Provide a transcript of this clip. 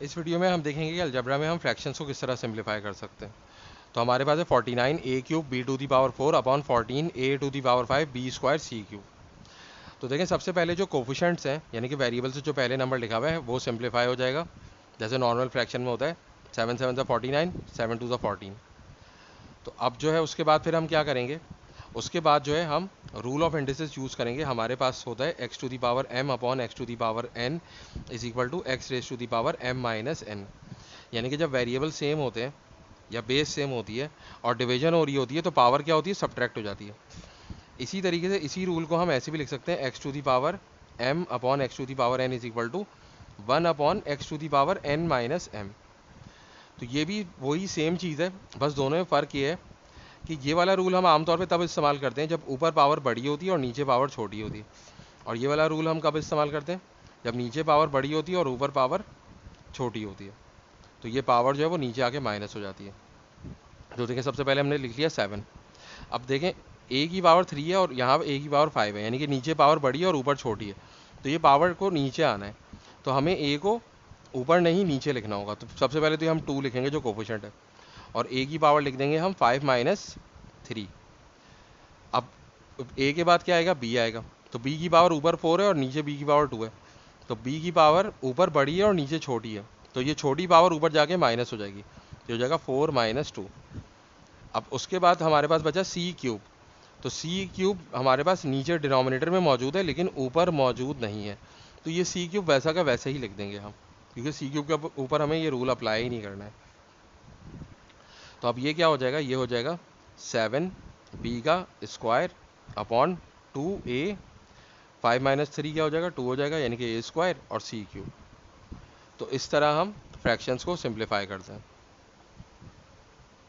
इस वीडियो में हम देखेंगे कि अलजेब्रा में हम फ्रैक्शंस को किस तरह सिंप्लीफाई कर सकते हैं। तो हमारे पास है 49a³ b⁴ upon 14a⁵ b² c³। तो देखें, सबसे पहले जो कोफिशेंट्स हैं यानी कि वेरिएबल से जो पहले नंबर लिखा हुआ है वो सिंप्लीफाई हो जाएगा, जैसे नॉर्मल फ्रैक्शन में होता है 7 7 49, 7 2 14। तो अब जो है उसके बाद फिर हम क्या करेंगे, उसके बाद जो है हम रूल ऑफ इंडिसेस यूज़ करेंगे। हमारे पास होता है x⁴m upon x⁴n is equal to x⁴m-n। यानी कि जब वेरिएबल सेम होते हैं या बेस सेम होती है और डिवीजन हो रही होती है तो पावर क्या होती है, सब्ट्रैक्ट हो जाती है। इसी तरीके से इसी रूल को हम ऐसे भी लिख सकते हैं x⁴m upon x⁴n is equal to 1 upon x⁴n-m। तो ये भी वही सेम चीज़ है, बस दोनों में फ़र्क ये है कि ये वाला रूल हम आमतौर पे तब इस्तेमाल करते हैं जब ऊपर पावर बड़ी होती है और नीचे पावर छोटी होती है, और ये वाला रूल हम कब इस्तेमाल करते हैं, जब नीचे पावर बड़ी होती है और ऊपर पावर छोटी होती है। तो ये पावर जो है वो नीचे आके माइनस हो जाती है। तो देखें, सबसे पहले हमने लिख लिया 7। अब देखें, a की पावर 3 है और यहाँ a की पावर 5 है, यानी कि नीचे पावर बड़ी है और ऊपर छोटी है। तो ये पावर को नीचे आना है, तो हमें a को ऊपर नहीं नीचे लिखना होगा। तो सबसे पहले तो हम 2 लिखेंगे जो कोफिशिएंट है, और a की पावर लिख देंगे हम 5 - 3। अब a के बाद क्या आएगा, b आएगा। तो b की पावर ऊपर 4 है और नीचे b की पावर 2 है, तो b की पावर ऊपर बड़ी है और नीचे छोटी है, तो ये छोटी पावर ऊपर जाके माइनस हो जाएगी, तो हो जाएगा 4 - 2। अब उसके बाद हमारे पास बचा c³। तो c³ हमारे पास नीचे डिनोमिनेटर में मौजूद है लेकिन ऊपर मौजूद नहीं है, तो ये c³ वैसा का वैसे ही लिख देंगे हम, क्योंकि c³ के ऊपर हमें ये रूल अप्लाई ही नहीं करना है। तो अब ये क्या हो जाएगा, ये हो जाएगा 7b² अपॉन 2a। 5 - 3 क्या हो जाएगा, 2 हो जाएगा, यानी कि a² और c³। तो इस तरह हम फ्रैक्शंस को सिंप्लीफाई करते हैं।